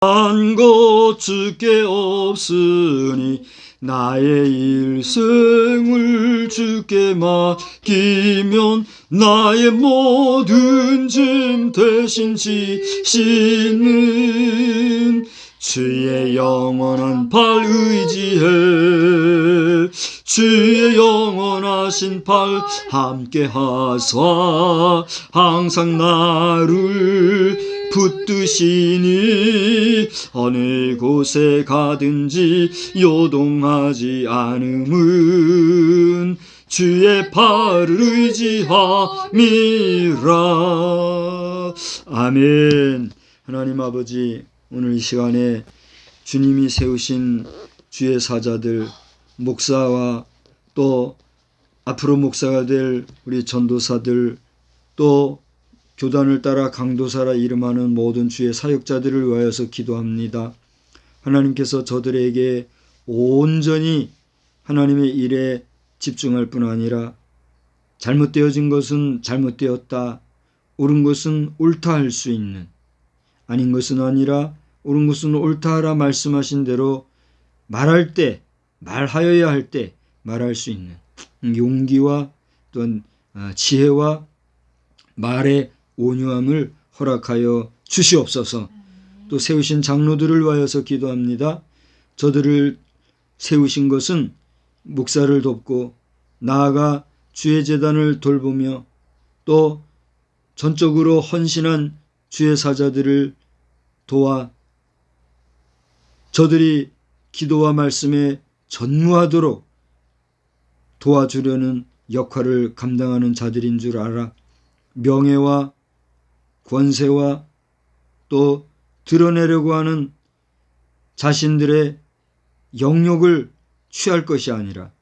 한 것 주께 없으니 나의 일생을 주께 맡기면 나의 모든 짐 대신 지시는 주의 영원한 팔 의지해 주의 영원하신 팔 함께 하사 항상 나를 붙드시니 어느 곳에 가든지 요동하지 않음은 주의 팔을 의지함이라. 아멘. 하나님 아버지, 오늘 이 시간에 주님이 세우신 주의 사자들, 목사와 또 앞으로 목사가 될 우리 전도사들, 또 교단을 따라 강도사라 이름하는 모든 주의 사역자들을 위하여서 기도합니다. 하나님께서 저들에게 온전히 하나님의 일에 집중할 뿐 아니라 잘못되어진 것은 잘못되었다, 옳은 것은 옳다 할 수 있는, 아닌 것은 아니라 옳은 것은 옳다 하라 말씀하신 대로 말할 때, 말하여야 할 때 말할 수 있는 용기와 또한 지혜와 말의 온유함을 허락하여 주시옵소서. 또 세우신 장로들을 위하여서 기도합니다. 저들을 세우신 것은 목사를 돕고 나아가 주의 제단을 돌보며 또 전적으로 헌신한 주의 사자들을 도와 저들이 기도와 말씀에 전무하도록 도와주려는 역할을 감당하는 자들인 줄 알아. 명예와 권세와 또 드러내려고 하는 자신들의 영욕을 취할 것이 아니라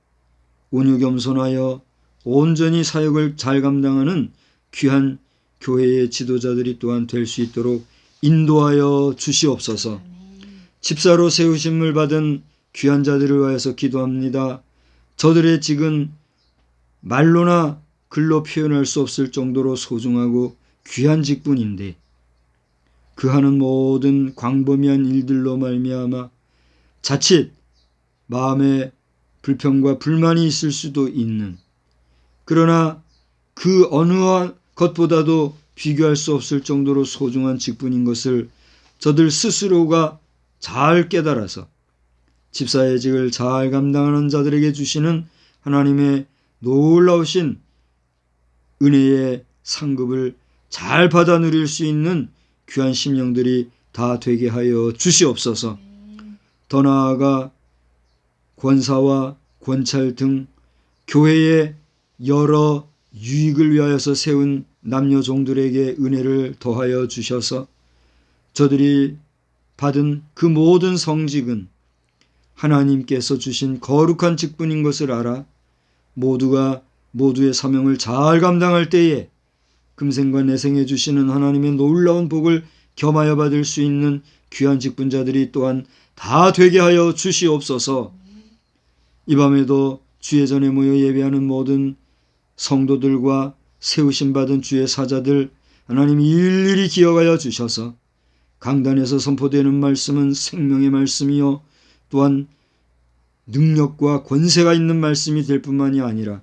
온유 겸손하여 온전히 사역을 잘 감당하는 귀한 교회의 지도자들이 또한 될 수 있도록 인도하여 주시옵소서. 집사로 세우심을 받은 귀한 자들을 위하여서 기도합니다. 저들의 직은 말로나 글로 표현할 수 없을 정도로 소중하고 귀한 직분인데 그 하는 모든 광범위한 일들로 말미암아 자칫 마음에 불평과 불만이 있을 수도 있는, 그러나 그 어느 것보다도 비교할 수 없을 정도로 소중한 직분인 것을 저들 스스로가 잘 깨달아서 집사의 직을 잘 감당하는 자들에게 주시는 하나님의 놀라우신 은혜의 상급을 잘 받아 누릴 수 있는 귀한 심령들이 다 되게 하여 주시옵소서. 더 나아가 권사와 권찰 등 교회의 여러 유익을 위하여서 세운 남녀 종들에게 은혜를 더하여 주셔서 저들이 받은 그 모든 성직은 하나님께서 주신 거룩한 직분인 것을 알아 모두가 모두의 사명을 잘 감당할 때에 금생과 내생에 주시는 하나님의 놀라운 복을 겸하여 받을 수 있는 귀한 직분자들이 또한 다 되게 하여 주시옵소서. 이 밤에도 주의 전에 모여 예배하는 모든 성도들과 세우심 받은 주의 사자들 하나님이 일일이 기억하여 주셔서 강단에서 선포되는 말씀은 생명의 말씀이요 또한 능력과 권세가 있는 말씀이 될 뿐만이 아니라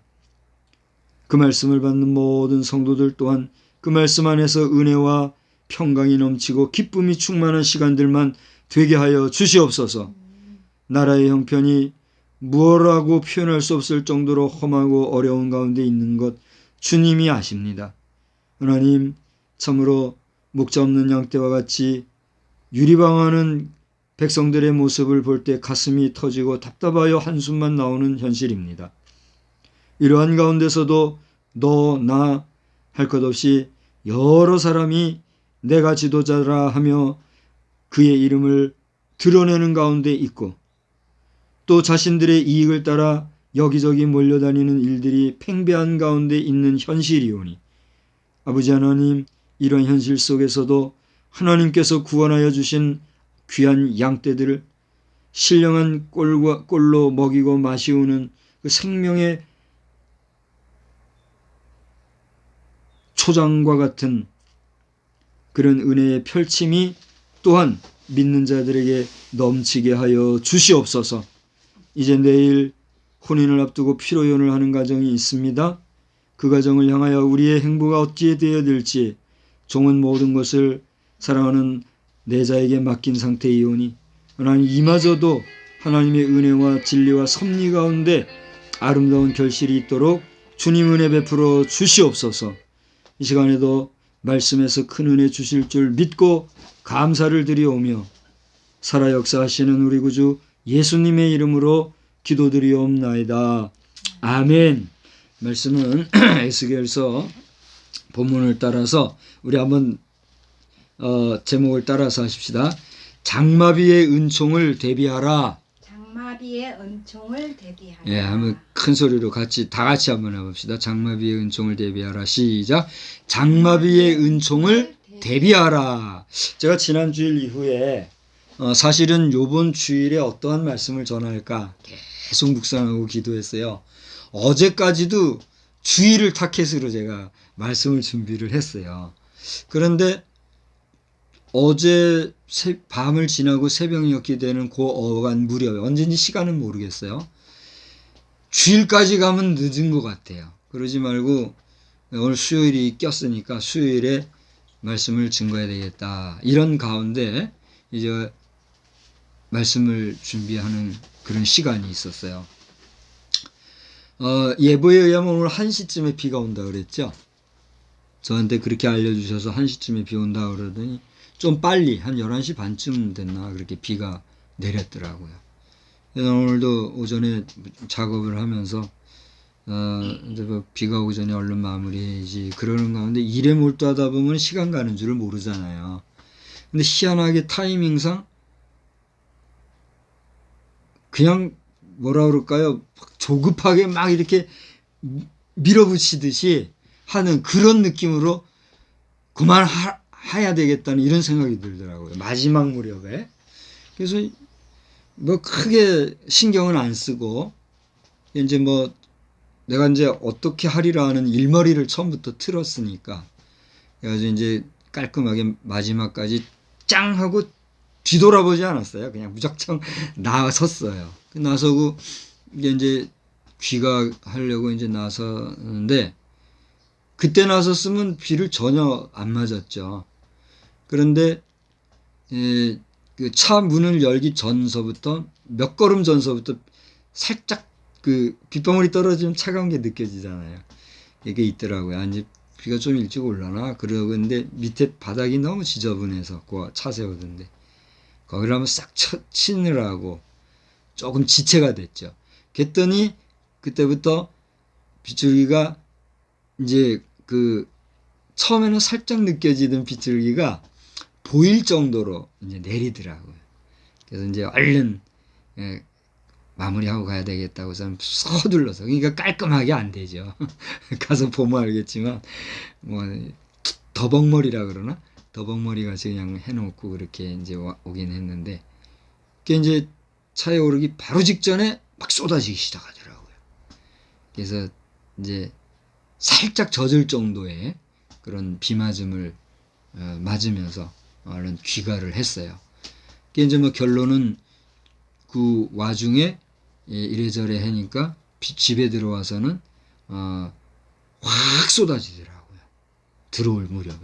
그 말씀을 받는 모든 성도들 또한 그 말씀 안에서 은혜와 평강이 넘치고 기쁨이 충만한 시간들만 되게 하여 주시옵소서. 나라의 형편이 무엇라고 표현할 수 없을 정도로 험하고 어려운 가운데 있는 것 주님이 아십니다. 하나님, 참으로 목자 없는 양떼와 같이 유리방황하는 백성들의 모습을 볼 때 가슴이 터지고 답답하여 한숨만 나오는 현실입니다. 이러한 가운데서도 너, 나 할 것 없이 여러 사람이 내가 지도자라 하며 그의 이름을 드러내는 가운데 있고 또 자신들의 이익을 따라 여기저기 몰려다니는 일들이 팽배한 가운데 있는 현실이오니 아버지 하나님, 이런 현실 속에서도 하나님께서 구원하여 주신 귀한 양떼들을 신령한 꼴로 먹이고 마시우는 그 생명의 초장과 같은 그런 은혜의 펼침이 또한 믿는 자들에게 넘치게 하여 주시옵소서. 이제 내일 혼인을 앞두고 피로연을 하는 가정이 있습니다. 그 가정을 향하여 우리의 행보가 어찌 되어야 될지 종은 모든 것을 사랑하는 내 자에게 맡긴 상태이오니 하나님 이마저도 하나님의 은혜와 진리와 섭리 가운데 아름다운 결실이 있도록 주님 은혜 베풀어 주시옵소서. 이 시간에도 말씀에서 큰 은혜 주실 줄 믿고 감사를 드리오며 살아 역사하시는 우리 구주 예수님의 이름으로 기도드리옵나이다. 아멘. 말씀은 에스겔서 본문을 따라서 우리 한번 제목을 따라서 하십시다. 장마비의 은총을 대비하라. 장마비의 은총을 대비하라. 예, 한번 큰 소리로 다 같이 한번 해봅시다. 장마비의 은총을 대비하라. 시작. 장마비의 은총을 대비하라. 제가 지난 주일 이후에 사실은 요번 주일에 어떠한 말씀을 전할까 계속 묵상하고 기도했어요. 어제까지도 주일을 타켓으로 제가 말씀을 준비를 했어요. 그런데 어제 밤을 지나고 새벽녘이 되는 그 어간 무렵에 언제인지 시간은 모르겠어요. 주일까지 가면 늦은 것 같아요. 그러지 말고 오늘 수요일이 꼈으니까 수요일에 말씀을 증거해야 되겠다. 이런 가운데 이제 말씀을 준비하는 그런 시간이 있었어요. 예보에 의하면 오늘 1시쯤에 비가 온다 그랬죠. 저한테 그렇게 알려주셔서 1시쯤에 비 온다 그러더니 좀 빨리 한 11시 반쯤 됐나 그렇게 비가 내렸더라고요. 그래서 오늘도 오전에 작업을 하면서 이제 비가 오기 전에 얼른 마무리해야지 그러는 가운데 일에 몰두하다 보면 시간 가는 줄을 모르잖아요. 근데 희한하게 타이밍상 그냥 뭐라 그럴까요? 조급하게 막 이렇게 밀어붙이듯이 하는 그런 느낌으로 그만해야 되겠다는 이런 생각이 들더라고요. 마지막 무렵에. 그래서 뭐 크게 신경은 안 쓰고 이제 뭐 내가 이제 어떻게 하리라 하는 일머리를 처음부터 틀었으니까 그래서 이제 깔끔하게 마지막까지 짱 하고 뒤돌아보지 않았어요. 그냥 무작정 나섰어요. 나서고 이제 귀가하려고 이제 나섰는데 그때 나섰으면 비를 전혀 안 맞았죠. 그런데 그 차 문을 열기 전서부터 몇 걸음 전서부터 살짝 그 빗방울이 떨어지면 차가운 게 느껴지잖아요. 이게 있더라고요. 이제 비가 좀 일찍 올라나 그러고 근데 밑에 바닥이 너무 지저분해서 그 차 세우던데 거기를 한번 싹 치느라고 조금 지체가 됐죠. 그랬더니 그때부터 빗줄기가 이제 그 처음에는 살짝 느껴지던 빗줄기가 보일 정도로 이제 내리더라고요. 그래서 이제 얼른 마무리하고 가야 되겠다고 해서 서둘러서 그러니까 깔끔하게 안 되죠. 가서 보면 알겠지만 뭐 더벅머리라 그러나 더벅머리 같이 그냥 해놓고 그렇게 이제 오긴 했는데 그게 이제 차에 오르기 바로 직전에 막 쏟아지기 시작하더라고요. 그래서 이제 살짝 젖을 정도의 그런 비 맞음을 맞으면서 얼른 귀가를 했어요. 그게 이제 뭐 결론은 그 와중에 이래저래 하니까 집에 들어와서는 확 쏟아지더라고요. 들어올 무렵에.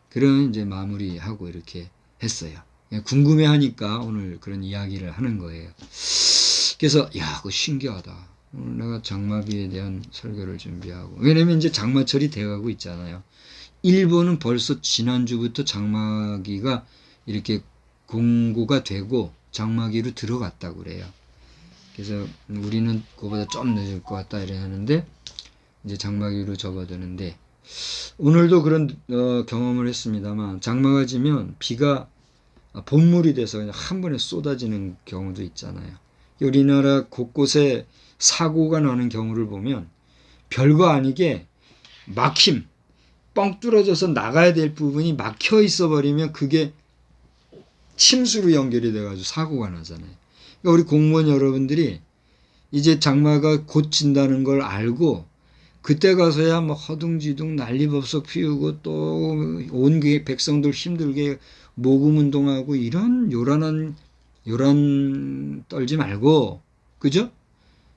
그런 이제 마무리하고 이렇게 했어요. 궁금해하니까 오늘 그런 이야기를 하는 거예요. 그래서 야, 그거 신기하다. 오늘 내가 장마비에 대한 설교를 준비하고 왜냐면 이제 장마철이 돼가고 있잖아요. 일본은 벌써 지난주부터 장마기가 이렇게 공고가 되고 장마기로 들어갔다고 그래요. 그래서 우리는 그거보다 좀 늦을 것 같다 이래 하는데 이제 장마기로 접어드는데 오늘도 그런 경험을 했습니다만 장마가 지면 비가 본물이 돼서 그냥 한 번에 쏟아지는 경우도 있잖아요. 우리나라 곳곳에 사고가 나는 경우를 보면 별거 아니게 막힘 뻥 뚫어져서 나가야 될 부분이 막혀 있어 버리면 그게 침수로 연결이 돼가지고 사고가 나잖아요. 그러니까 우리 공무원 여러분들이 이제 장마가 곧 진다는 걸 알고 그때 가서야 뭐 허둥지둥 난리법석 피우고 또 온 백성들 힘들게 모금 운동하고 이런 요란 떨지 말고, 그죠?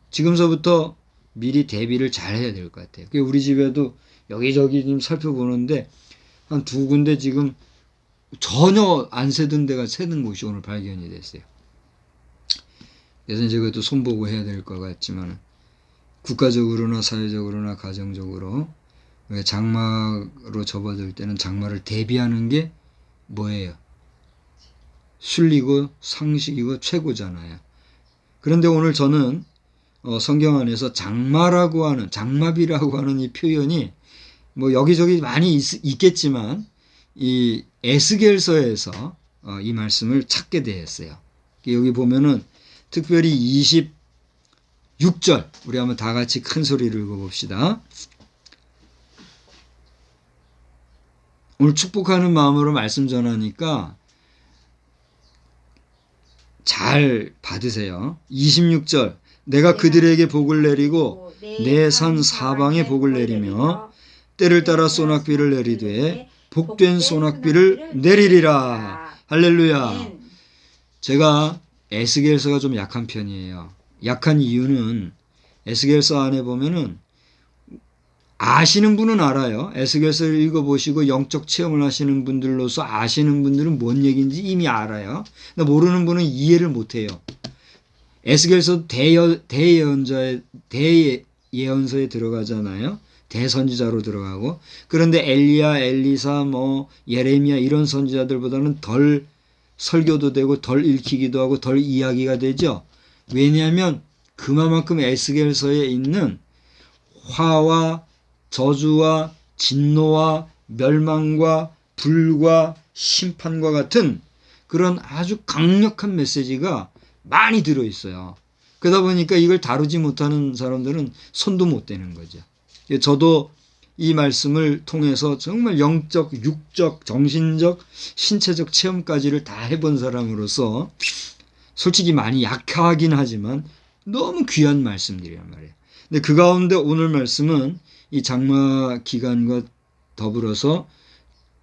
지금서부터 미리 대비를 잘 해야 될 것 같아요. 우리 집에도 여기저기 좀 살펴보는데 한 2군데 지금 전혀 안 새던 데가 새는 곳이 오늘 발견이 됐어요. 그래서 이제 그것도 손보고 해야 될 것 같지만, 국가적으로나 사회적으로나 가정적으로 장마로 접어들 때는 장마를 대비하는 게 뭐예요? 순리고 상식이고 최고잖아요. 그런데 오늘 저는 성경 안에서 장마라고 하는, 장마비라고 하는 이 표현이 뭐 여기저기 많이 있겠지만 이 에스겔서에서 이 말씀을 찾게 되었어요. 여기 보면은 특별히 26절, 우리 한번 다 같이 큰 소리를 읽어봅시다. 오늘 축복하는 마음으로 말씀 전하니까 잘 받으세요. 26절, 내가 그들에게 복을 내리고 내 산 사방에 복을 내리며 때를 따라 소낙비를 내리되 복된 소낙비를 내리리라. 할렐루야. 제가 에스겔서가 좀 약한 편이에요. 약한 이유는 에스겔서 안에 보면은 아시는 분은 알아요. 에스겔서를 읽어보시고 영적 체험을 하시는 분들로서 아시는 분들은 뭔 얘기인지 이미 알아요. 근데 모르는 분은 이해를 못해요. 에스겔서 대예언서에 들어가잖아요. 대선지자로 들어가고. 그런데 엘리야, 엘리사, 뭐 예레미야 이런 선지자들보다는 덜 설교도 되고 덜 읽히기도 하고 덜 이야기가 되죠. 왜냐하면 그만큼 에스겔서에 있는 화와 저주와 진노와 멸망과 불과 심판과 같은 그런 아주 강력한 메시지가 많이 들어있어요. 그러다 보니까 이걸 다루지 못하는 사람들은 손도 못 대는 거죠. 저도 이 말씀을 통해서 정말 영적, 육적, 정신적, 신체적 체험까지를 다 해본 사람으로서 솔직히 많이 약하긴 하지만 너무 귀한 말씀들이란 말이에요. 근데 그 가운데 오늘 말씀은 이 장마 기간과 더불어서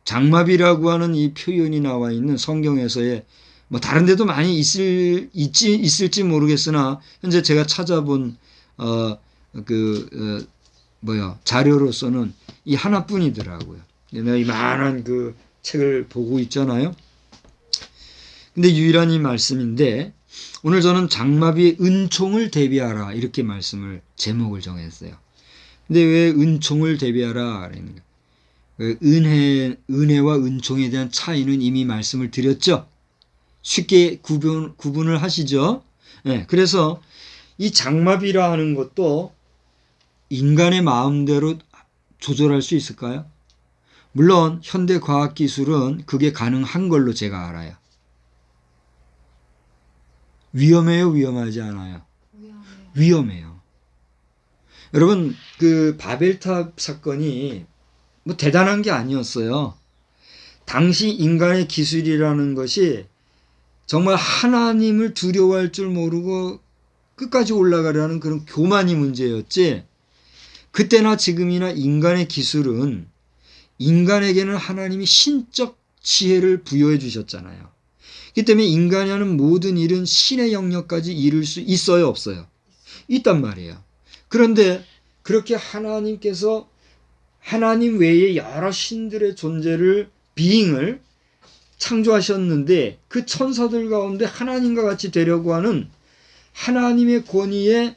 장마비라고 하는 이 표현이 나와 있는 성경에서의 뭐 다른 데도 많이 있을지 모르겠으나 현재 제가 찾아본 자료로서는 이 하나뿐이더라고요. 내가 이 많은 그 책을 보고 있잖아요. 근데 유일한 이 말씀인데 오늘 저는 장마비의 은총을 대비하라 이렇게 말씀을 제목을 정했어요. 근데 왜 은총을 대비하라 그러는가? 은혜와 은총에 대한 차이는 이미 말씀을 드렸죠. 쉽게 구분을 하시죠. 네, 그래서 이 장마비라 하는 것도 인간의 마음대로 조절할 수 있을까요? 물론 현대 과학기술은 그게 가능한 걸로 제가 알아요. 위험해요? 위험하지 않아요? 위험해요. 여러분 그 바벨탑 사건이 뭐 대단한 게 아니었어요. 당시 인간의 기술이라는 것이 정말 하나님을 두려워할 줄 모르고 끝까지 올라가려는 그런 교만이 문제였지, 그때나 지금이나 인간의 기술은 인간에게는 하나님이 신적 지혜를 부여해 주셨잖아요. 그렇기 때문에 인간이 하는 모든 일은 신의 영역까지 이룰 수 있어요, 없어요? 있단 말이에요. 그런데 그렇게 하나님께서 하나님 외에 여러 신들의 존재를, 비잉을 창조하셨는데 그 천사들 가운데 하나님과 같이 되려고 하는 하나님의 권위에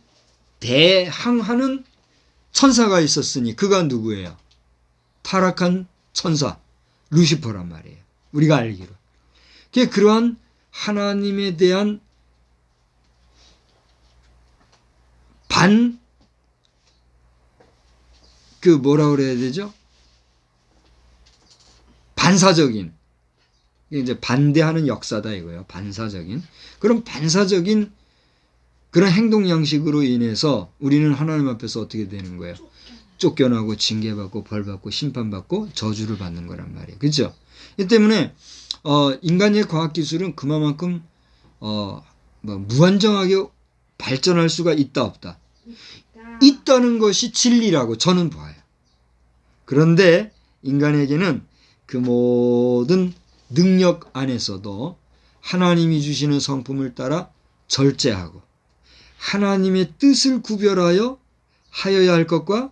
대항하는 천사가 있었으니 그가 누구예요? 타락한 천사 루시퍼란 말이에요. 우리가 알기로. 그러한 하나님에 대한 뭐라 그래야 되죠? 반사적인, 이제 반대하는 역사다 이거예요. 반사적인. 그런 반사적인 그런 행동 양식으로 인해서 우리는 하나님 앞에서 어떻게 되는 거예요? 쫓겨나고 징계받고 벌받고 심판받고 저주를 받는 거란 말이에요. 그렇죠? 이 때문에 인간의 과학기술은 그만큼 무한정하게 발전할 수가 있다 없다? 있다는 것이 진리라고 저는 봐요. 그런데 인간에게는 그 모든 능력 안에서도 하나님이 주시는 성품을 따라 절제하고 하나님의 뜻을 구별하여 하여야 할 것과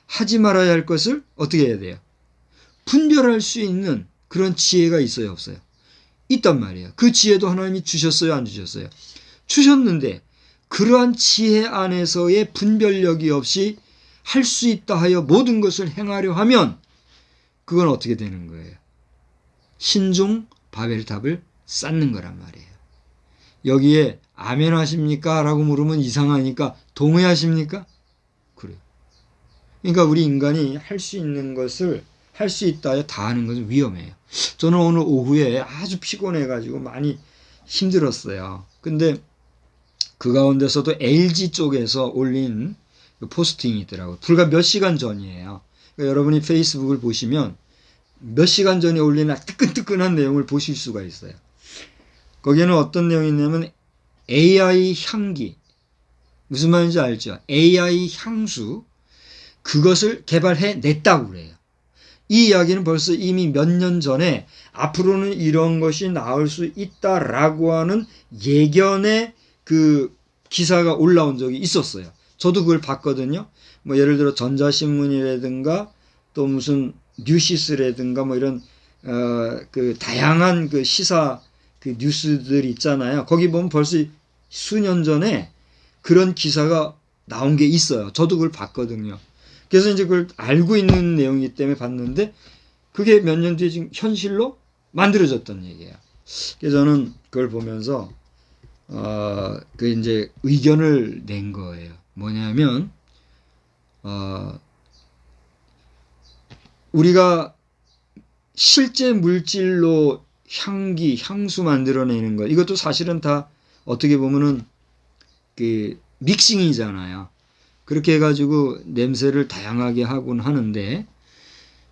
하지 말아야 할 것을 어떻게 해야 돼요? 분별할 수 있는 그런 지혜가 있어요, 없어요? 있단 말이에요. 그 지혜도 하나님이 주셨어요, 안 주셨어요? 주셨는데 그러한 지혜 안에서의 분별력이 없이 할 수 있다 하여 모든 것을 행하려 하면 그건 어떻게 되는 거예요? 신종 바벨탑을 쌓는 거란 말이에요. 여기에 아멘 하십니까? 라고 물으면 이상하니까 동의하십니까? 그래요. 그러니까 우리 인간이 할 수 있는 것을 할 수 있다 하여 다 하는 것은 위험해요. 저는 오늘 오후에 아주 피곤해가지고 많이 힘들었어요. 근데 그 가운데서도 LG 쪽에서 올린 포스팅이 있더라고요. 불과 몇 시간 전이에요. 그러니까 여러분이 페이스북을 보시면 몇 시간 전에 올린 뜨끈뜨끈한 내용을 보실 수가 있어요. 거기에는 어떤 내용이 있냐면 AI 향기, 무슨 말인지 알죠? AI 향수, 그것을 개발해 냈다고 그래요. 이 이야기는 벌써 이미 몇 년 전에 앞으로는 이런 것이 나올 수 있다라고 하는 예견의 그 기사가 올라온 적이 있었어요. 저도 그걸 봤거든요. 뭐 예를 들어 전자신문이라든가 또 무슨 뉴시스라든가 뭐 이런 그 다양한 그 시사 그 뉴스들 있잖아요. 거기 보면 벌써 수년 전에 그런 기사가 나온 게 있어요. 저도 그걸 봤거든요. 그래서 이제 그걸 알고 있는 내용이기 때문에 봤는데 그게 몇 년 뒤에 지금 현실로 만들어졌던 얘기예요. 그래서 저는 그걸 보면서 그 이제 의견을 낸 거예요. 뭐냐면 우리가 실제 물질로 향기, 향수 만들어내는 것, 이것도 사실은 다 어떻게 보면은 그 믹싱이잖아요. 그렇게 해가지고 냄새를 다양하게 하곤 하는데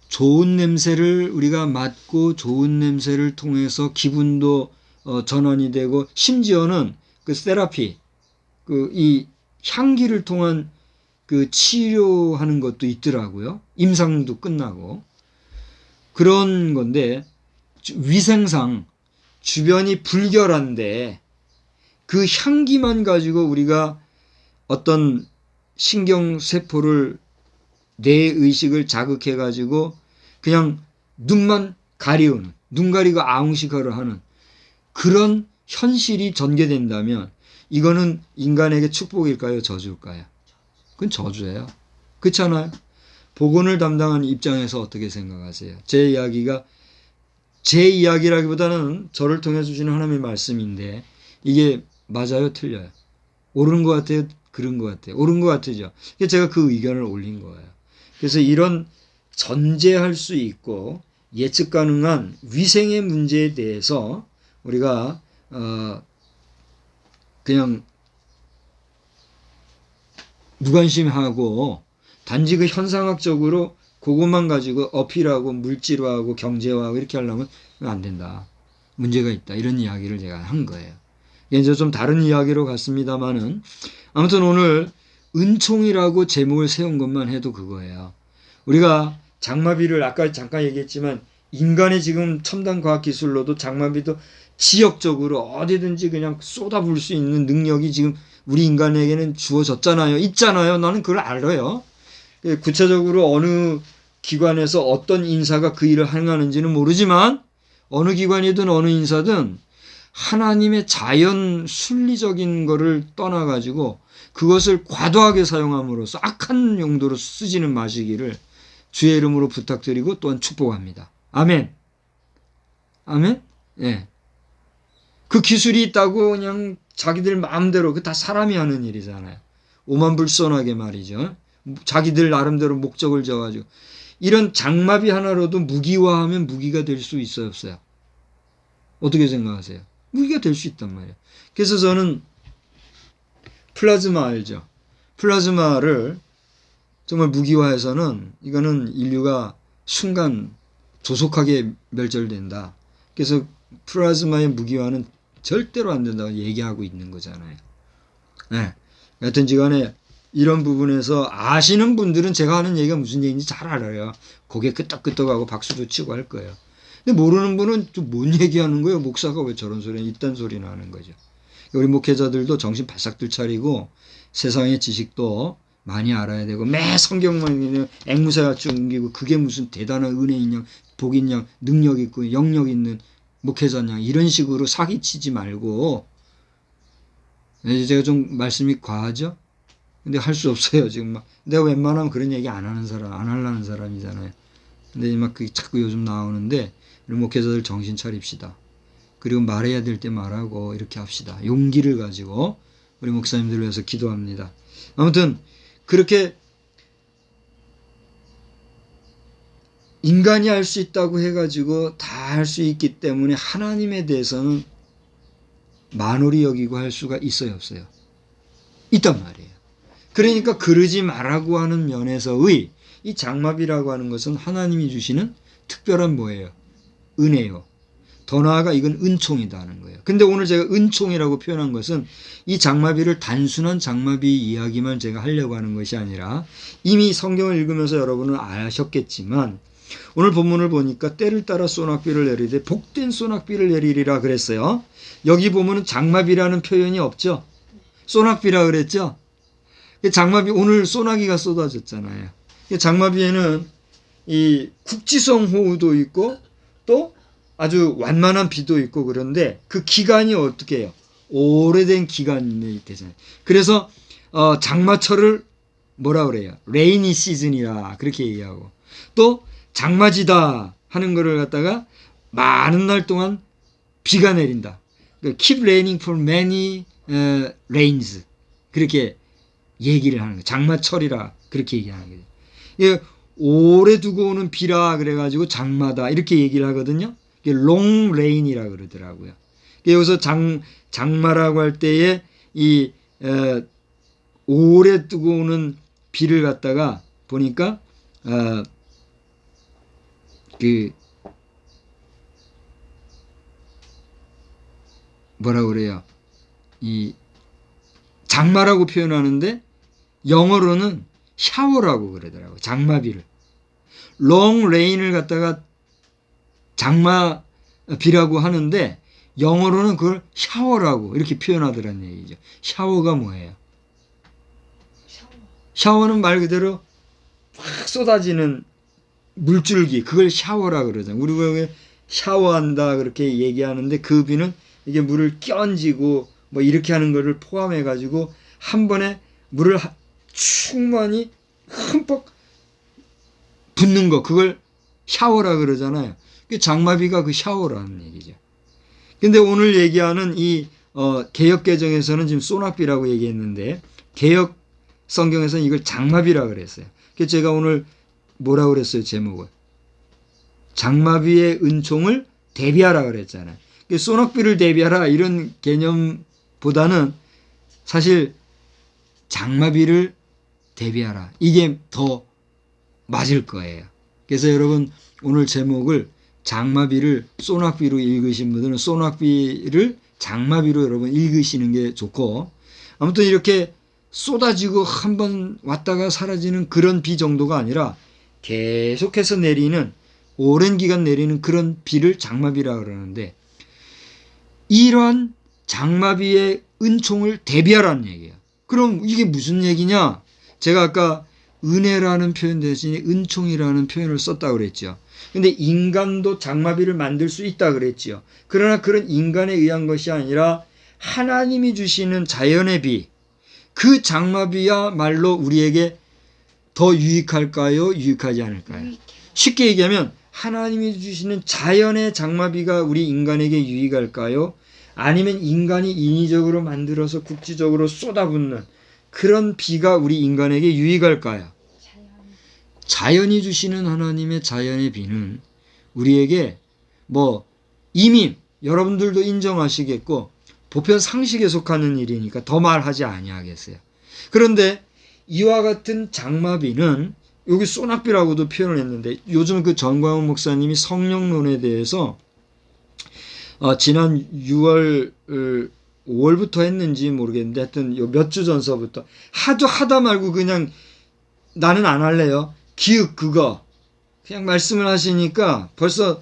좋은 냄새를 우리가 맡고 좋은 냄새를 통해서 기분도 전환이 되고 심지어는 그 세라피, 그 이 향기를 통한 그 치료하는 것도 있더라고요. 임상도 끝나고. 그런 건데 위생상 주변이 불결한데 그 향기만 가지고 우리가 어떤 신경세포를 뇌의식을 자극해가지고 그냥 눈만 가리우는, 눈 가리고 아웅식어를 하는 그런 현실이 전개된다면 이거는 인간에게 축복일까요? 저주일까요? 그건 저주예요. 그렇잖아요. 복원을 담당하는 입장에서 어떻게 생각하세요? 제 이야기가 제 이야기라기보다는 저를 통해 주시는 하나님의 말씀인데 이게 맞아요? 틀려요? 옳은 것 같아요? 그런 것 같아요? 옳은 것 같으죠? 그래서 제가 그 의견을 올린 거예요. 그래서 이런 전제할 수 있고 예측 가능한 위생의 문제에 대해서 우리가 그냥 무관심하고 단지 그 현상학적으로 그것만 가지고 어필하고 물질화하고 경제화하고 이렇게 하려면 안 된다. 문제가 있다. 이런 이야기를 제가 한 거예요. 이제 좀 다른 이야기로 갔습니다만은 아무튼 오늘 은총이라고 제목을 세운 것만 해도 그거예요. 우리가 장마비를 아까 잠깐 얘기했지만 인간의 지금 첨단 과학 기술로도 장마비도 지역적으로 어디든지 그냥 쏟아부을 수 있는 능력이 지금 우리 인간에게는 주어졌잖아요. 있잖아요. 나는 그걸 알아요. 구체적으로 어느 기관에서 어떤 인사가 그 일을 행하는지는 모르지만 어느 기관이든 어느 인사든 하나님의 자연 순리적인 거를 떠나가지고 그것을 과도하게 사용함으로써 악한 용도로 쓰지는 마시기를 주의 이름으로 부탁드리고 또한 축복합니다. 아멘. 아멘? 예. 그 기술이 있다고 그냥 자기들 마음대로 그 다 사람이 하는 일이잖아요. 오만불손하게 말이죠. 자기들 나름대로 목적을 져가지고 이런 장마비 하나로도 무기화하면 무기가 될 수 있어요, 없어요? 어떻게 생각하세요? 무기가 될 수 있단 말이에요. 그래서 저는 플라즈마 알죠? 플라즈마를 정말 무기화해서는 이거는 인류가 순간 조속하게 멸절된다. 그래서 플라즈마의 무기화는 절대로 안 된다고 얘기하고 있는 거잖아요. 네. 여하튼 간에 이런 부분에서 아시는 분들은 제가 하는 얘기가 무슨 얘기인지 잘 알아요. 고개 끄덕끄덕하고 박수도 치고 할 거예요. 근데 모르는 분은 좀 뭔 얘기하는 거예요? 목사가 왜 저런 소리, 이딴 소리나 하는 거죠. 우리 목회자들도 정신 바싹들 차리고 세상의 지식도 많이 알아야 되고 매 성경만 그냥 앵무새같이 옮기고 그게 무슨 대단한 은혜이냐, 복이냐, 능력 있고 영역 있는 목회자냐 이런 식으로 사기치지 말고. 제가 좀 말씀이 과하죠? 근데 할 수 없어요. 지금 막 내가 웬만하면 그런 얘기 안 하는 사람, 안 하려는 사람이잖아요. 근데 막 그게 자꾸 요즘 나오는데 우리 목회자들 정신 차립시다. 그리고 말해야 될 때 말하고 이렇게 합시다. 용기를 가지고 우리 목사님들 위해서 기도합니다. 아무튼 그렇게 인간이 할 수 있다고 해가지고 다 할 수 있기 때문에 하나님에 대해서는 만홀히 여기고 할 수가 있어요, 없어요? 있단 말이에요. 그러니까 그러지 말라고 하는 면에서의 이 장마비라고 하는 것은 하나님이 주시는 특별한 뭐예요? 은혜요. 더 나아가 이건 은총이다 하는 거예요. 근데 오늘 제가 은총이라고 표현한 것은 이 장마비를 단순한 장마비 이야기만 제가 하려고 하는 것이 아니라 이미 성경을 읽으면서 여러분은 아셨겠지만 오늘 본문을 보니까 때를 따라 소낙비를 내리되 복된 소낙비를 내리리라 그랬어요. 여기 보면은 장마비라는 표현이 없죠. 소낙비라 그랬죠. 장마비, 오늘 소나기가 쏟아졌잖아요. 장마비에는 이 국지성 호우도 있고 또 아주 완만한 비도 있고 그런데 그 기간이 어떻게 해요? 오래된 기간이 되잖아요. 그래서 장마철을 뭐라 그래요? 레이니 시즌이라 그렇게 얘기하고 또 장마지다 하는 거를 갖다가 많은 날 동안 비가 내린다. Keep raining for many rains 그렇게 얘기를 하는 거예요. 장마철이라 그렇게 얘기하는 거예요. 예, 오래 두고 오는 비라 그래가지고 장마다 이렇게 얘기를 하거든요. long rain이라 그러더라고요. 여기서 장마라고 할 때에 이 오래 두고 오는 비를 갖다가 보니까 그 뭐라 그래요? 이 장마라고 표현하는데 영어로는 샤워라고 그러더라고요. 장마비를. long rain을 갖다가 장마비라고 하는데 영어로는 그걸 샤워라고 이렇게 표현하더라는 얘기죠. 샤워가 뭐예요? 샤워는 말 그대로 막 쏟아지는 물줄기, 그걸 샤워라 그러잖아요. 우리가 왜 샤워한다 그렇게 얘기하는데 그 비는 이게 물을 끼얹고 뭐 이렇게 하는 거를 포함해 가지고 한 번에 물을 충만히 흠뻑 붓는 거, 그걸 샤워라 그러잖아요. 장마비가 그 샤워라는 얘기죠. 근데 오늘 얘기하는 이 개역 개정에서는 지금 소낙비라고 얘기했는데 개역 성경에서는 이걸 장마비라 그랬어요. 그래서 제가 오늘 뭐라 그랬어요? 제목을 장마비의 은총을 대비하라 그랬잖아요. 소낙비를 대비하라 이런 개념보다는 사실 장마비를 대비하라 이게 더 맞을 거예요. 그래서 여러분 오늘 제목을 장마비를 소낙비로 읽으신 분들은 소낙비를 장마비로 여러분 읽으시는 게 좋고, 아무튼 이렇게 쏟아지고 한번 왔다가 사라지는 그런 비 정도가 아니라 계속해서 내리는 오랜 기간 내리는 그런 비를 장마비라 그러는데 이러한 장마비의 은총을 대비하라는 얘기예요. 그럼 이게 무슨 얘기냐? 제가 아까 은혜라는 표현 대신에 은총이라는 표현을 썼다고 그랬죠. 근데 인간도 장마비를 만들 수 있다 그랬죠. 그러나 그런 인간에 의한 것이 아니라 하나님이 주시는 자연의 비, 그 장마비야말로 우리에게 더 유익할까요? 유익하지 않을까요? 쉽게 얘기하면 하나님이 주시는 자연의 장마비가 우리 인간에게 유익할까요? 아니면 인간이 인위적으로 만들어서 국지적으로 쏟아붓는 그런 비가 우리 인간에게 유익할까요? 자연이 주시는 하나님의 자연의 비는 우리에게 뭐 이미 여러분들도 인정하시겠고 보편 상식에 속하는 일이니까 더 말하지 아니하겠어요. 그런데 이와 같은 장마비는 여기 소낙비라고도 표현을 했는데 요즘 그 전광훈 목사님이 성령론에 대해서 지난 6월 5월부터 했는지 모르겠는데 하여튼 요 몇 주 전서부터 하도 하다 말고 그냥 나는 안 할래요. 기읍 그거 그냥 말씀을 하시니까 벌써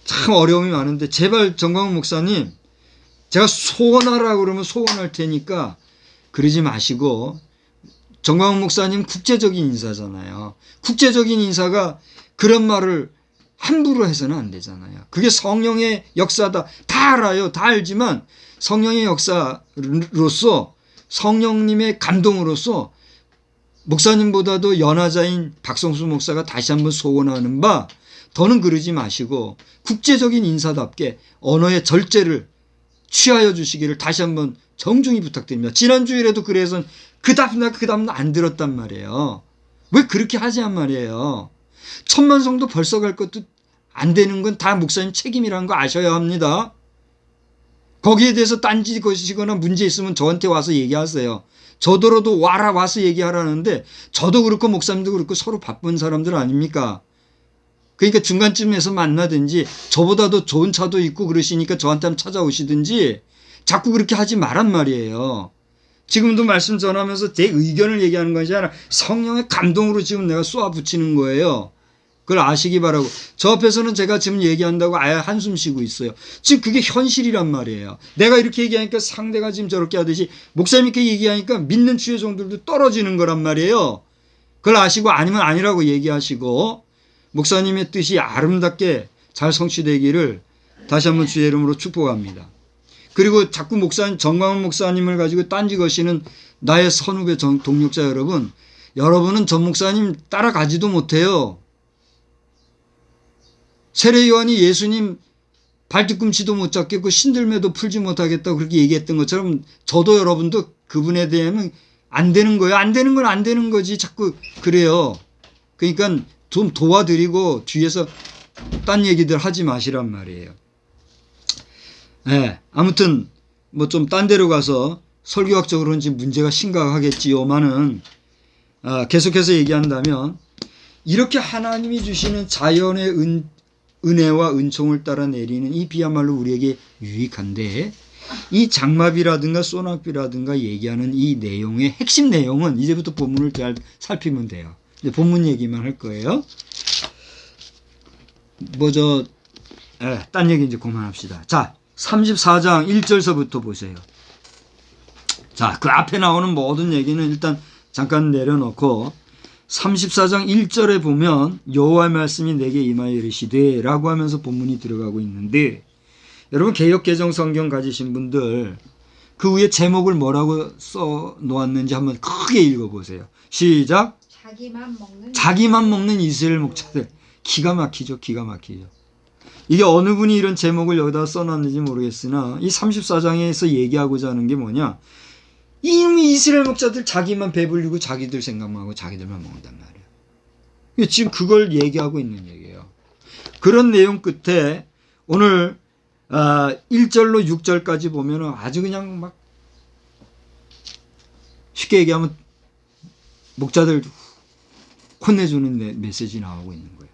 참 어려움이 많은데 제발 정광훈 목사님 제가 소원하라고 그러면 소원할 테니까 그러지 마시고 정광훈 목사님 국제적인 인사잖아요. 국제적인 인사가 그런 말을 함부로 해서는 안 되잖아요. 그게 성령의 역사다. 다 알아요. 다 알지만 성령의 역사로서 성령님의 감동으로서 목사님보다도 연하자인 박성수 목사가 다시 한번 소원하는 바 더는 그러지 마시고 국제적인 인사답게 언어의 절제를 취하여 주시기를 다시 한번 정중히 부탁드립니다. 지난 주일에도 그래서 그 다음날 안 들었단 말이에요. 왜 그렇게 하지란 말이에요. 천만성도 벌써 갈 것도 안 되는 건 다 목사님 책임이라는 거 아셔야 합니다. 거기에 대해서 딴지 거시거나 문제 있으면 저한테 와서 얘기하세요. 저더라도 와서 얘기하라는데 저도 그렇고 목사님도 그렇고 서로 바쁜 사람들 아닙니까? 그러니까 중간쯤에서 만나든지 저보다도 좋은 차도 있고 그러시니까 저한테 한번 찾아오시든지 자꾸 그렇게 하지 말란 말이에요. 지금도 말씀 전하면서 제 의견을 얘기하는 것이 아니라 성령의 감동으로 지금 내가 쏘아붙이는 거예요. 그걸 아시기 바라고. 저 앞에서는 제가 지금 얘기한다고 아예 한숨 쉬고 있어요. 지금 그게 현실이란 말이에요. 내가 이렇게 얘기하니까 상대가 지금 저렇게 하듯이 목사님 이렇게 얘기하니까 믿는 주의종들도 떨어지는 거란 말이에요. 그걸 아시고 아니면 아니라고 얘기하시고 목사님의 뜻이 아름답게 잘 성취되기를 다시 한번 주의 이름으로 축복합니다. 그리고 자꾸 목사님, 정광훈 목사님을 가지고 딴지 거시는 나의 선후배 동력자 여러분, 여러분은 전 목사님 따라가지도 못해요. 세례 요한이 예수님 발뒤꿈치도 못 잡겠고 신들매도 풀지 못하겠다고 그렇게 얘기했던 것처럼 저도 여러분도 그분에 대해서는 안 되는 거예요. 안 되는 건 안 되는 거지. 자꾸 그래요. 그러니까 좀 도와드리고 뒤에서 딴 얘기들 하지 마시란 말이에요. 네, 아무튼 뭐 좀 딴 데로 가서 설교학적으로는 지금 문제가 심각하겠지요만은 계속해서 얘기한다면 이렇게 하나님이 주시는 자연의 은혜와 은총을 따라 내리는 이 비야말로 우리에게 유익한데 이 장마비라든가 소낙비라든가 얘기하는 이 내용의 핵심 내용은 이제부터 본문을 잘 살피면 돼요. 이제 본문 얘기만 할 거예요. 딴 얘기 이제 그만합시다. 자, 34장 1절서부터 보세요. 자, 그 앞에 나오는 모든 얘기는 일단 잠깐 내려놓고 34장 1절에 보면 여호와의 말씀이 내게 임하여 이르시되 라고 하면서 본문이 들어가고 있는데 여러분 개역개정 성경 가지신 분들 그 위에 제목을 뭐라고 써 놓았는지 한번 크게 읽어보세요. 시작. 자기만 먹는 이스라엘 목자들. 기가 막히죠. 기가 막히죠. 이게 어느 분이 이런 제목을 여기다 써놨는지 모르겠으나 이 34장에서 얘기하고자 하는 게 뭐냐. 이미 이스라엘 목자들 자기만 배불리고 자기들 생각만 하고 자기들만 먹는단 말이에요. 지금 그걸 얘기하고 있는 얘기예요. 그런 내용 끝에 오늘 1절로 6절까지 보면 아주 그냥 막 쉽게 얘기하면 목자들 혼내주는 메시지 나오고 있는 거예요.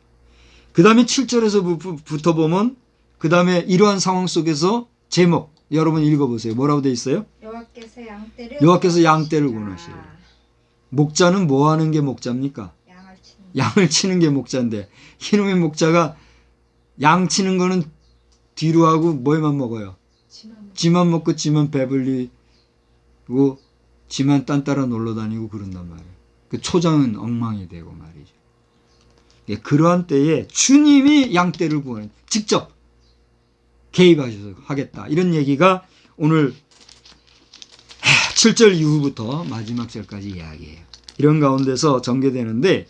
그 다음에 7절에서부터 보면 그 다음에 이러한 상황 속에서 제목 여러분 읽어보세요. 뭐라고 돼 있어요? 여호와께서 양떼를 원하시리라. 목자는 뭐 하는 게 목자입니까? 양을 치는 게 목자인데 이놈의 목자가 양 치는 거는 뒤로 하고 뭐만 먹어요? 지만 먹고 지만 배불리고 지만 딴 따라 놀러 다니고 그런단 말이에요. 그 초장은 엉망이 되고 말이죠. 그러한 때에 주님이 양떼를 구하는 직접 개입하셔서 하겠다. 이런 얘기가 오늘 7절 이후부터 마지막 절까지 이야기해요. 이런 가운데서 전개되는데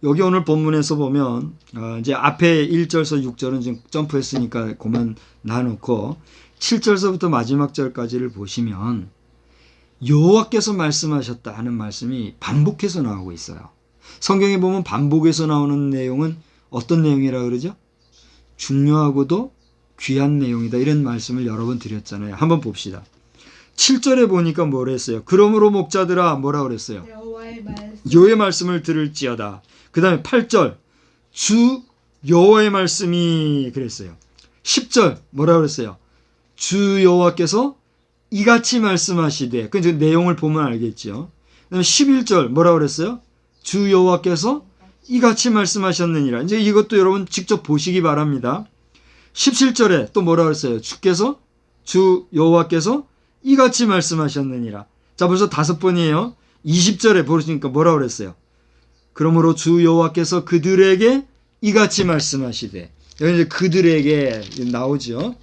여기 오늘 본문에서 보면 이제 앞에 1절에서 6절은 지금 점프했으니까 그만 놔놓고 7절서부터 마지막 절까지를 보시면 여호와께서 말씀하셨다 하는 말씀이 반복해서 나오고 있어요. 성경에 보면 반복해서 나오는 내용은 어떤 내용이라 그러죠? 중요하고도 귀한 내용이다. 이런 말씀을 여러 번 드렸잖아요. 한번 봅시다. 7절에 보니까 뭐라 했어요? 그러므로 목자들아 뭐라 그랬어요? 여호와의 말씀을 들을지어다. 그 다음에 8절 주 여호와의 말씀이 그랬어요. 10절 뭐라 그랬어요? 주 여호와께서 이같이 말씀하시되, 그 이제 내용을 보면 알겠죠. 11절 뭐라 그랬어요? 주 여호와께서 이같이 말씀하셨느니라. 이제 이것도 여러분 직접 보시기 바랍니다. 17절에 또 뭐라 그랬어요? 주 여호와께서 이같이 말씀하셨느니라. 자, 벌써 5번이에요. 20절에 보시니까 뭐라 그랬어요? 그러므로 주 여호와께서 그들에게 이같이 말씀하시되. 여기 이제 그들에게 나오죠.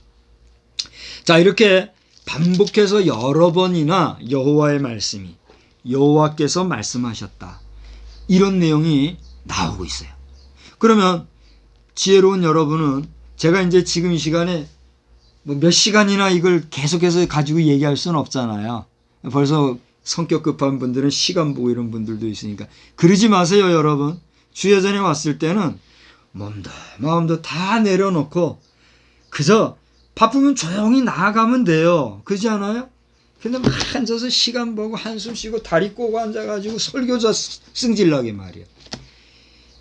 자, 이렇게 반복해서 여러 번이나 여호와의 말씀이, 여호와께서 말씀하셨다, 이런 내용이 나오고 있어요. 그러면 지혜로운 여러분은, 제가 이제 지금 이 시간에 뭐 몇 시간이나 이걸 계속해서 가지고 얘기할 수는 없잖아요. 벌써 성격 급한 분들은 시간 보고 이런 분들도 있으니까 그러지 마세요. 여러분, 주예전에 왔을 때는 몸도 마음도 다 내려놓고 그저 바쁘면 조용히 나아가면 돼요. 그렇지 않아요? 근데 막 앉아서 시간 보고 한숨 쉬고 다리 꼬고 앉아가지고 설교자 승질나게 말이야.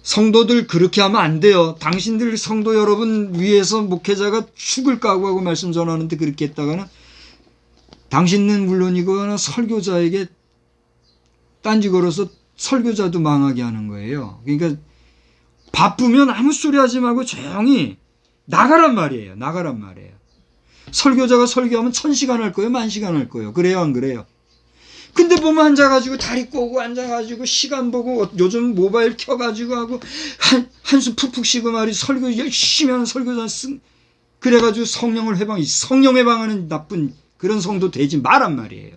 성도들 그렇게 하면 안 돼요. 당신들 성도 여러분 위해서 목회자가 죽을 각오하고 말씀 전하는데 그렇게 했다가는 당신은 물론이거나 설교자에게 딴지 걸어서 설교자도 망하게 하는 거예요. 그러니까 바쁘면 아무 소리 하지 말고 조용히 나가란 말이에요. 나가란 말이에요. 설교자가 설교하면 1000시간 할 거예요? 10,000시간 할 거예요? 그래요? 안 그래요? 근데 보면 앉아가지고 다리 꼬고 앉아가지고 시간 보고 요즘 모바일 켜가지고 하고 한숨 푹푹 쉬고 말이 설교 열심히 하는 설교자 그래가지고 성령 해방하는 나쁜 그런 성도 되지 말란 말이에요.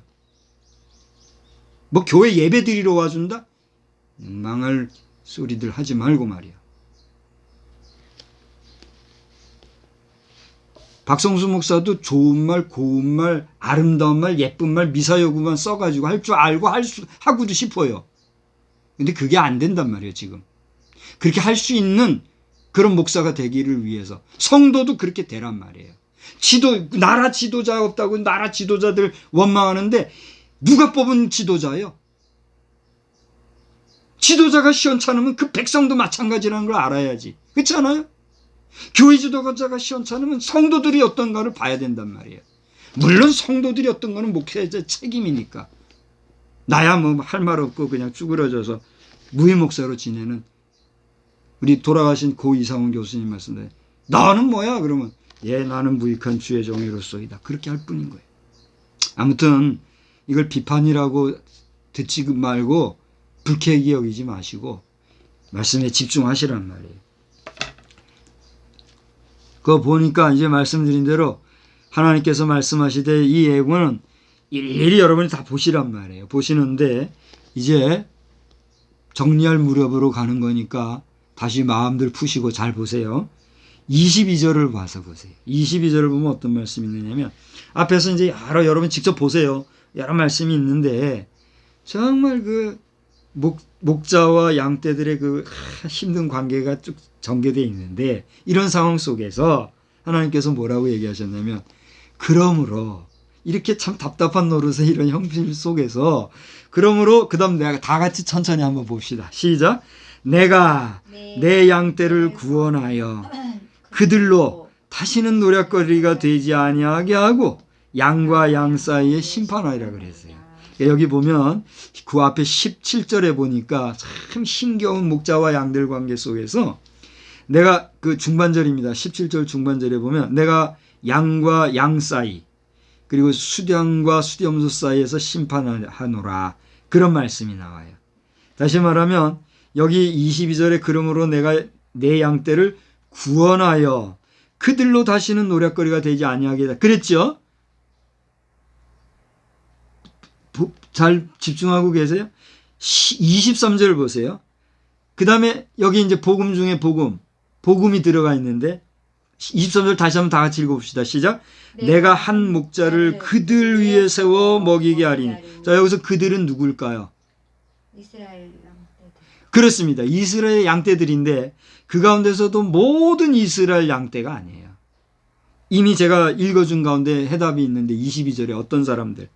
뭐 교회 예배 드리러 와준다? 망할 소리들 하지 말고 말이야. 박성수 목사도 좋은 말, 고운 말, 아름다운 말, 예쁜 말, 미사여구만 써가지고 할 줄 알고 하고도 싶어요. 근데 그게 안 된단 말이에요, 지금. 그렇게 할 수 있는 그런 목사가 되기를 위해서. 성도도 그렇게 되란 말이에요. 나라 지도자 없다고 나라 지도자들 원망하는데 누가 뽑은 지도자예요? 지도자가 시원찮으면 그 백성도 마찬가지라는 걸 알아야지. 그렇지 않아요? 교회 지도자가 시원찮으면 성도들이 어떤가를 봐야 된단 말이에요. 물론 성도들이 어떤가는 목회자 책임이니까. 나야 뭐 할 말 없고 그냥 쭈그러져서 무위 목사로 지내는 우리 돌아가신 고 이상훈 교수님 말씀대로 너는 뭐야? 그러면 나는 무익한 주의 종이로소이다. 그렇게 할 뿐인 거예요. 아무튼 이걸 비판이라고 듣지 말고 불쾌하게 여기지 마시고 말씀에 집중하시란 말이에요. 그거 보니까 이제 말씀드린 대로 하나님께서 말씀하시되 이 예고는 일일이 여러분이 다 보시란 말이에요. 보시는데 이제 정리할 무렵으로 가는 거니까 다시 마음들 푸시고 잘 보세요. 22절을 봐서 보세요. 22절을 보면 어떤 말씀이 있느냐면 앞에서 이제 여러분 직접 보세요. 여러 말씀이 있는데 정말 그 목자와 양떼들의 그 힘든 관계가 쭉 전개되어 있는데 이런 상황 속에서 하나님께서 뭐라고 얘기하셨냐면 그러므로 이렇게 참 답답한 노릇의 이런 형편 속에서 그러므로 그 다음 내가 다 같이 천천히 한번 봅시다. 시작. 내가 내 양떼를 구원하여 그들로 다시는 노략거리가 되지 아니하게 하고 양과 양 사이에 심판하리라 그랬어요. 여기 보면 그 앞에 17절에 보니까 참 힘겨운 목자와 양들 관계 속에서 내가 그 중반절입니다. 17절 중반절에 보면 내가 양과 양 사이 그리고 수량과 수렴소 사이에서 심판하노라 그런 말씀이 나와요. 다시 말하면 여기 22절에 그러므로 내가 내 양떼를 구원하여 그들로 다시는 노략거리가 되지 아니하게 하다 그랬죠? 잘 집중하고 계세요? 23절 보세요. 그 다음에 여기 이제 복음 중에 복음이 들어가 있는데 23절 다시 한번 다 같이 읽어봅시다. 시작. 내가 한 목자를 그들 위에 세워 먹이게 하리니. 자, 여기서 그들은 누굴까요? 이스라엘 양떼들. 그렇습니다. 이스라엘 양떼들인데 그 가운데서도 모든 이스라엘 양떼가 아니에요. 이미 제가 읽어준 가운데 해답이 있는데 22절에 어떤 사람들?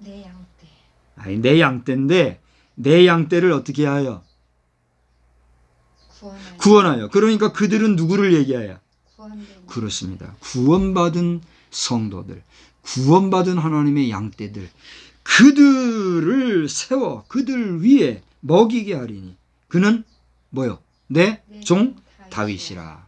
내 양떼. 아니, 내 양떼인데 내 양떼를 어떻게 하여? 구원하여. 그러니까 그들은 누구를 얘기해요? 구원된. 그렇습니다. 구원받은 성도들, 구원받은 하나님의 양떼들, 그들을 세워 그들 위에 먹이게 하리니 그는 뭐요? 내 종 다윗이라.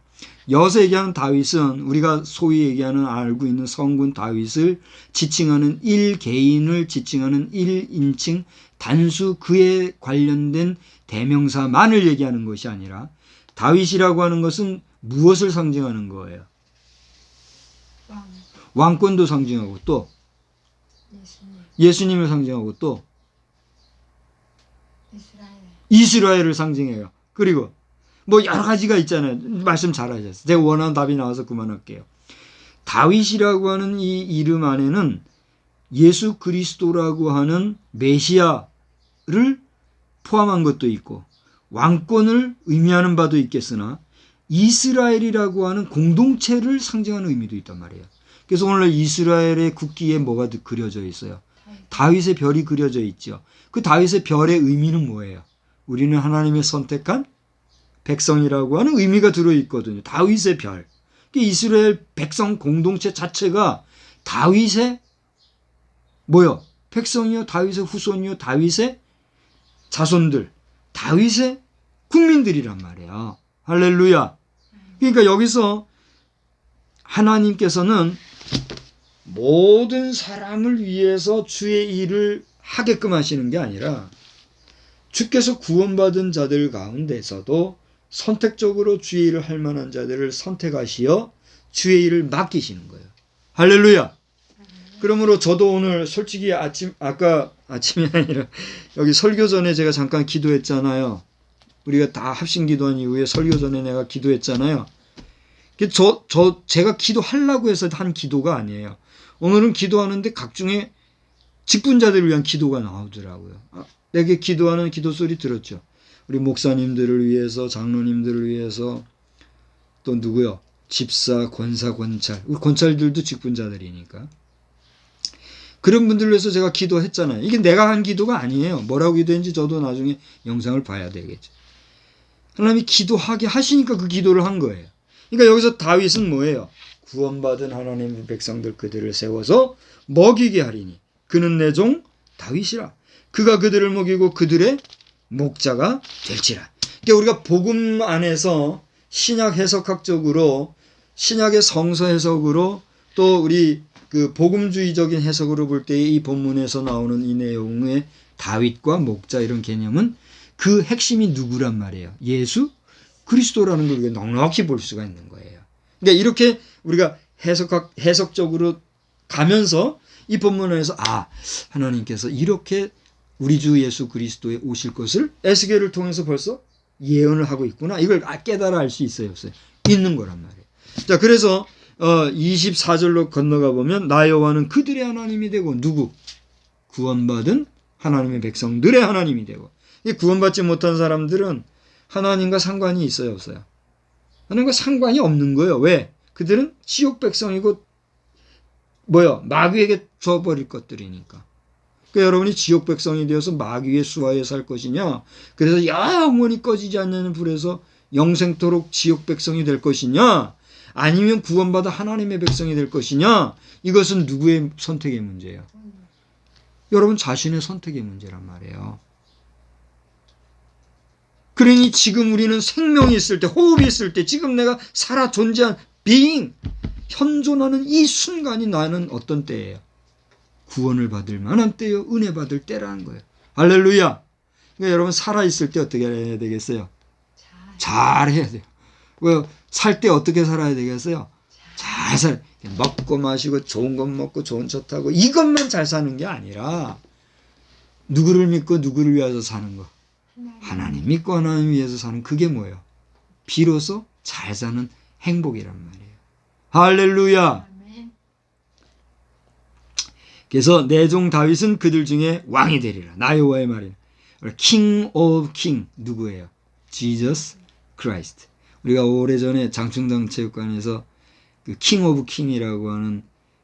여기서 얘기하는 다윗은 우리가 소위 얘기하는 알고 있는 성군 다윗을 지칭하는 일개인을 지칭하는 1인칭 단수 그에 관련된 대명사만을 얘기하는 것이 아니라 다윗이라고 하는 것은 무엇을 상징하는 거예요? 왕, 왕권도 상징하고 또 예수님, 예수님을 상징하고 또 이스라엘, 이스라엘을 상징해요. 그리고 뭐 여러 가지가 있잖아요. 말씀 잘하셨어요. 제가 원하는 답이 나와서 그만할게요. 다윗이라고 하는 이 이름 안에는 예수 그리스도라고 하는 메시아를 포함한 것도 있고 왕권을 의미하는 바도 있겠으나 이스라엘이라고 하는 공동체를 상징하는 의미도 있단 말이에요. 그래서 오늘 이스라엘의 국기에 뭐가 그려져 있어요? 다윗의 별이 그려져 있죠. 그 다윗의 별의 의미는 뭐예요? 우리는 하나님의 선택한 백성이라고 하는 의미가 들어있거든요. 다윗의 별. 이스라엘 백성 공동체 자체가 다윗의 뭐요? 백성이요, 다윗의 후손이요, 다윗의 자손들, 다윗의 국민들이란 말이에요. 할렐루야. 그러니까 여기서 하나님께서는 모든 사람을 위해서 주의 일을 하게끔 하시는 게 아니라 주께서 구원받은 자들 가운데서도 선택적으로 주의 일을 할 만한 자들을 선택하시어 주의 일을 맡기시는 거예요. 할렐루야. 그러므로 저도 오늘 솔직히 아까 아침이 아니라 여기 설교 전에 제가 잠깐 기도했잖아요. 우리가 다 합심 기도한 이후에 설교 전에 내가 기도했잖아요. 제가 기도하려고 해서 한 기도가 아니에요. 오늘은 기도하는데 각종의 직분자들을 위한 기도가 나오더라고요. 내게 기도하는 기도 소리 들었죠. 우리 목사님들을 위해서, 장로님들을 위해서, 또 누구요? 집사, 권사, 권찰. 우리 권찰들도 직분자들이니까. 그런 분들을 위해서 제가 기도했잖아요. 이게 내가 한 기도가 아니에요. 뭐라고 기도했는지 저도 나중에 영상을 봐야 되겠죠. 하나님이 기도하게 하시니까 그 기도를 한 거예요. 그러니까 여기서 다윗은 뭐예요? 구원받은 하나님의 백성들 그들을 세워서 먹이게 하리니 그는 내 종 다윗이라. 그가 그들을 먹이고 그들의 목자가 될지라. 그러니까 우리가 복음 안에서 신약 해석학적으로 신약의 성서 해석으로 또 우리 그 복음주의적인 해석으로 볼 때 이 본문에서 나오는 이 내용의 다윗과 목자 이런 개념은 그 핵심이 누구란 말이에요? 예수 그리스도라는 걸 우리가 넉넉히 볼 수가 있는 거예요. 그러니까 이렇게 우리가 해석적으로 가면서 이 본문에서 하나님께서 이렇게 우리 주 예수 그리스도에 오실 것을 에스겔을 통해서 벌써 예언을 하고 있구나. 이걸 깨달아 알 수 있어요, 없어요? 있는 거란 말이에요. 자, 그래서 24절로 건너가 보면 나 여호와는 그들의 하나님이 되고 누구? 구원받은 하나님의 백성들의 하나님이 되고. 구원받지 못한 사람들은 하나님과 상관이 있어요, 없어요? 하나님과 상관이 없는 거예요. 왜? 그들은 지옥 백성이고 마귀에게 줘버릴 것들이니까. 그러니까 여러분이 지옥 백성이 되어서 마귀의 수하에 살 것이냐, 그래서 영원히 꺼지지 않는 불에서 영생토록 지옥 백성이 될 것이냐, 아니면 구원받아 하나님의 백성이 될 것이냐, 이것은 누구의 선택의 문제예요? 여러분 자신의 선택의 문제란 말이에요. 그러니 지금 우리는 생명이 있을 때, 호흡이 있을 때, 지금 내가 살아 존재한 being, 현존하는 이 순간이 나는 어떤 때예요? 구원을 받을 만한 때요, 은혜 받을 때라는 거예요. 할렐루야. 그러니까 여러분 살아있을 때 어떻게 해야 되겠어요? 잘 해야 돼요. 살 때 어떻게 살아야 되겠어요? 잘 살. 먹고 마시고 좋은 것 먹고 좋은 차 타고 이것만 잘 사는 게 아니라 누구를 믿고 누구를 위해서 사는 거. 하나님 믿고 하나님 위해서 사는 그게 뭐예요? 비로소 잘 사는 행복이란 말이에요. 할렐루야. 그래서 내 종 다윗은 그들 중에 왕이 되리라. 나 여호와의 말이라. King of King 누구예요? Jesus Christ. 우리가 오래전에 장충당 체육관에서 그 King of King이라고 하는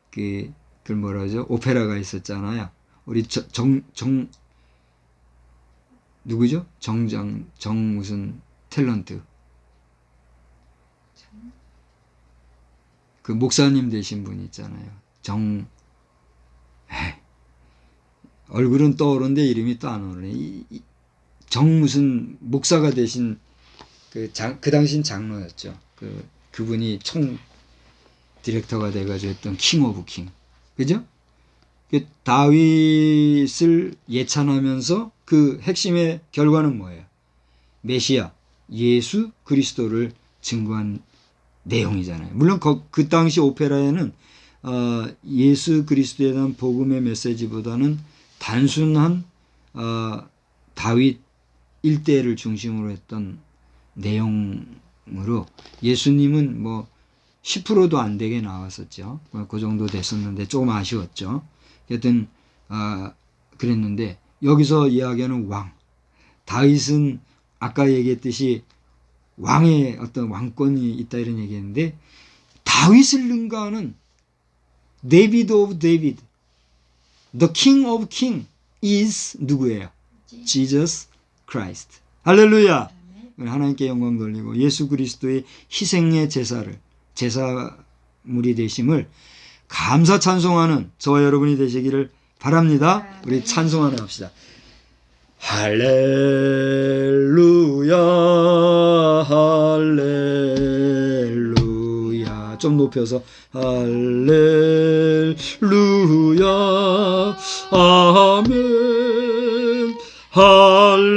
그걸 뭐라 하죠? 오페라가 있었잖아요. 우리 누구죠? 정 무슨 탤런트. 그 목사님 되신 분 있잖아요. 얼굴은 떠오르는데 이름이 또 안 오르네. 무슨 목사가 되신 그 당시엔 장로였죠. 그분이 총 디렉터가 돼가지고 했던 킹 오브 킹. 그죠? 다윗을 예찬하면서 그 핵심의 결과는 뭐예요? 메시아, 예수 그리스도를 증거한 내용이잖아요. 물론 그 당시 오페라에는 예수 그리스도에 대한 복음의 메시지보다는 단순한 다윗 일대를 중심으로 했던 내용으로 예수님은 뭐 10%도 안 되게 나왔었죠. 그 정도 됐었는데 조금 아쉬웠죠. 하여튼 그랬는데 여기서 이야기하는 왕, 다윗은 아까 얘기했듯이 왕의 어떤 왕권이 있다 이런 얘기했는데 다윗을 능가하는 데이비드 오브 데이비드, The King of King is 누구예요? Jesus Christ. 할렐루야. 하나님께 영광 돌리고 예수 그리스도의 희생의 제사물이 되심을 감사 찬송하는 저와 여러분이 되시기를 바랍니다. 우리 찬송 하나 합시다. 할렐루야 할렐루야. 좀 높여서 할렐루야 아멘 할렐루야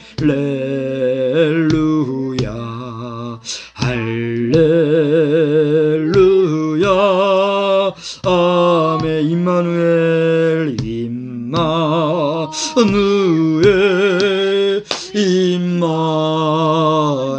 할렐루야 할렐루야 아멘. 임마누엘 임마누엘 임마누엘